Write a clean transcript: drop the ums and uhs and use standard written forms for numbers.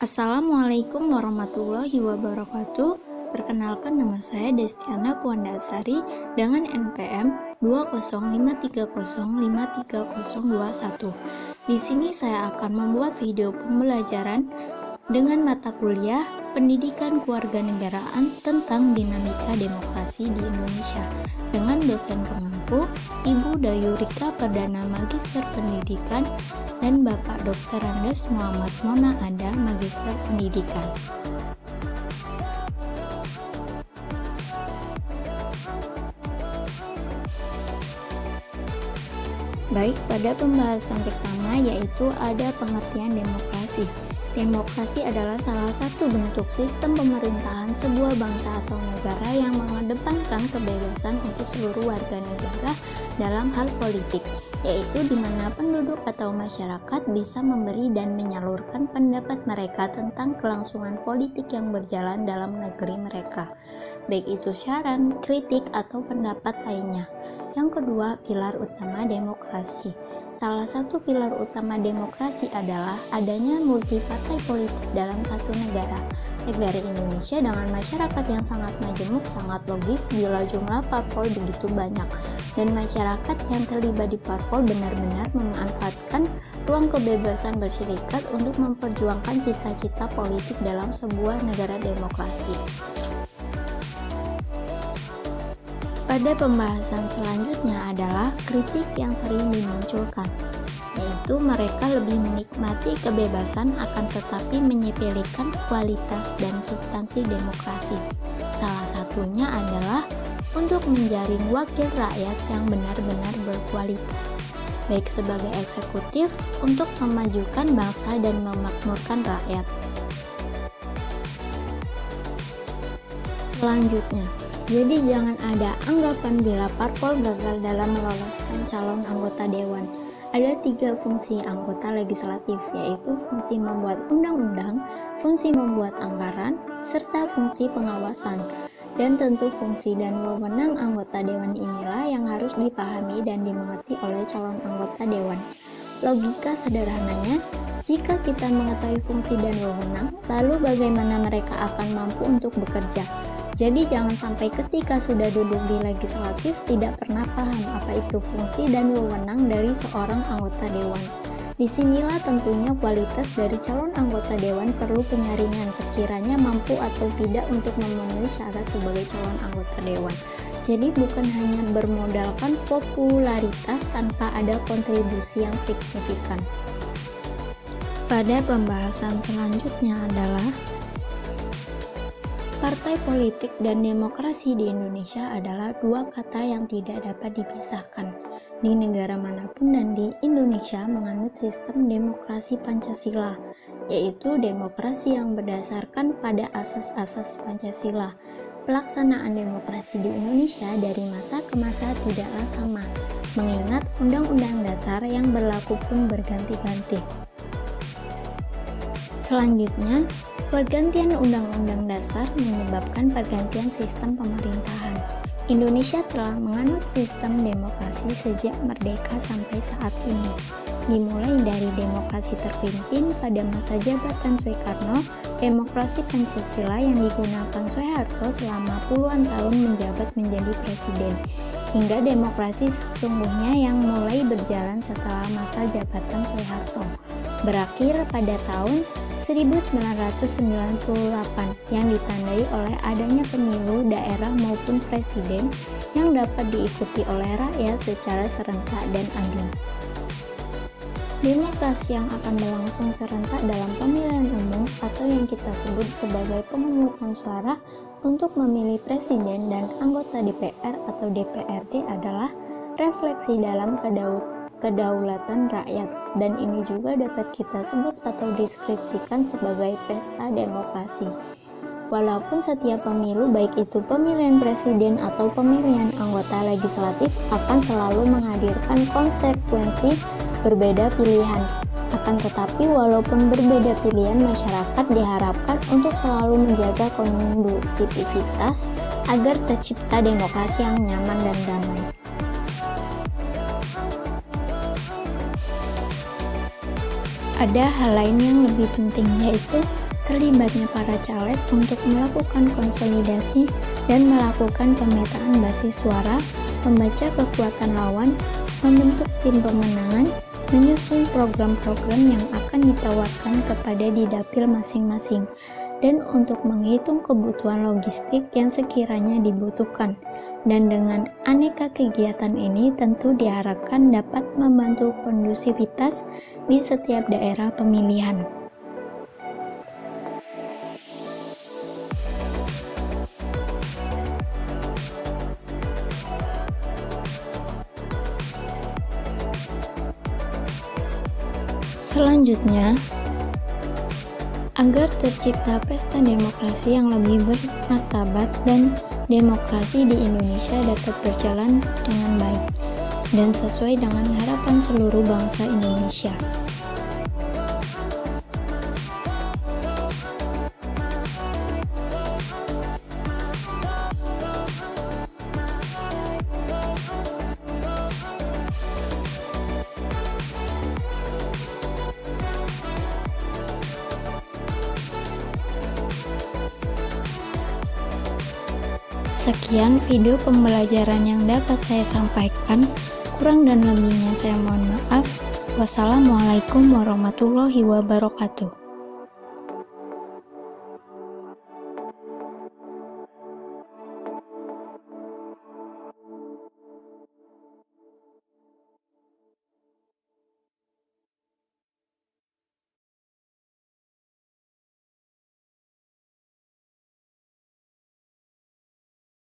Assalamualaikum warahmatullahi wabarakatuh. Perkenalkan, nama saya Destiana Puandasari dengan NPM 20530530021. Di sini saya akan membuat video pembelajaran dengan mata kuliah Pendidikan Kewarganegaraan tentang dinamika demokrasi di Indonesia dengan dosen pengampu Ibu Dayurika Perdana Magister Pendidikan dan Bapak Dr. Andes Muhammad Mona Ada, Magister Pendidikan. Baik, pada pembahasan pertama yaitu ada pengertian demokrasi. Demokrasi adalah salah satu bentuk sistem pemerintahan sebuah bangsa atau negara yang mengedepankan kebebasan untuk seluruh warga negara dalam hal politik, yaitu di mana penduduk atau masyarakat bisa memberi dan menyalurkan pendapat mereka tentang kelangsungan politik yang berjalan dalam negeri mereka, baik itu saran, kritik, atau pendapat lainnya. Yang kedua, pilar utama demokrasi. Salah satu pilar utama demokrasi adalah adanya multipartai politik dalam satu negara. Negara Indonesia dengan masyarakat yang sangat majemuk sangat logis bila jumlah parpol begitu banyak, dan masyarakat yang terlibat di parpol benar-benar memanfaatkan ruang kebebasan berserikat untuk memperjuangkan cita-cita politik dalam sebuah negara demokrasi. Pada pembahasan selanjutnya adalah kritik yang sering dimunculkan, yaitu mereka lebih menikmati kebebasan akan tetapi menyepelekan kualitas dan substansi demokrasi. Salah satunya adalah untuk menjaring wakil rakyat yang benar-benar berkualitas, baik sebagai eksekutif untuk memajukan bangsa dan memakmurkan rakyat. Selanjutnya, jadi jangan ada anggapan bila parpol gagal dalam meloloskan calon anggota dewan. Ada 3 fungsi anggota legislatif, yaitu fungsi membuat undang-undang, fungsi membuat anggaran, serta fungsi pengawasan. Dan tentu fungsi dan wewenang anggota dewan inilah yang harus dipahami dan dimengerti oleh calon anggota dewan. Logika sederhananya, jika kita mengetahui fungsi dan wewenang, lalu bagaimana mereka akan mampu untuk bekerja? Jadi jangan sampai ketika sudah duduk di legislatif tidak pernah paham apa itu fungsi dan wewenang dari seorang anggota dewan. Disinilah tentunya kualitas dari calon anggota dewan perlu penyaringan sekiranya mampu atau tidak untuk memenuhi syarat sebagai calon anggota dewan. Jadi bukan hanya bermodalkan popularitas tanpa ada kontribusi yang signifikan. Pada pembahasan selanjutnya adalah partai politik dan demokrasi di Indonesia adalah 2 kata yang tidak dapat dipisahkan. Di negara manapun dan di Indonesia menganut sistem demokrasi Pancasila, yaitu demokrasi yang berdasarkan pada asas-asas Pancasila. Pelaksanaan demokrasi di Indonesia dari masa ke masa tidaklah sama, mengingat Undang-Undang Dasar yang berlaku pun berganti-ganti. Selanjutnya, pergantian Undang-Undang Dasar menyebabkan pergantian sistem pemerintahan. Indonesia telah menganut sistem demokrasi sejak merdeka sampai saat ini. Dimulai dari demokrasi terpimpin pada masa jabatan Soekarno, demokrasi Pancasila yang digunakan Soeharto selama puluhan tahun menjabat menjadi presiden, hingga demokrasi sesungguhnya yang mulai berjalan setelah masa jabatan Soeharto, berakhir pada tahun 1998 yang ditandai oleh adanya pemilu daerah maupun presiden yang dapat diikuti oleh rakyat secara serentak dan adil. Demokrasi yang akan berlangsung serentak dalam pemilihan umum atau yang kita sebut sebagai pemungutan suara untuk memilih presiden dan anggota DPR atau DPRD adalah refleksi dalam kedaulatan rakyat, dan ini juga dapat kita sebut atau deskripsikan sebagai pesta demokrasi. Walaupun setiap pemilu, baik itu pemilihan presiden atau pemilihan anggota legislatif, akan selalu menghadirkan konsekuensi berbeda pilihan. Akan tetapi walaupun berbeda pilihan, masyarakat diharapkan untuk selalu menjaga kondusivitas agar tercipta demokrasi yang nyaman dan damai. Ada hal lain yang lebih penting, yaitu terlibatnya para caleg untuk melakukan konsolidasi dan melakukan pemetaan basis suara, membaca kekuatan lawan, membentuk tim pemenangan, menyusun program-program yang akan ditawarkan kepada didapil masing-masing, dan untuk menghitung kebutuhan logistik yang sekiranya dibutuhkan. Dan dengan aneka kegiatan ini tentu diharapkan dapat membantu kondusivitas di setiap daerah pemilihan. Selanjutnya, agar tercipta pesta demokrasi yang lebih bermartabat dan demokrasi di Indonesia dapat berjalan dengan baik dan sesuai dengan harapan seluruh bangsa Indonesia. Sekian video pembelajaran yang dapat saya sampaikan. Kurang dan lebihnya saya mohon maaf. Wassalamualaikum warahmatullahi wabarakatuh.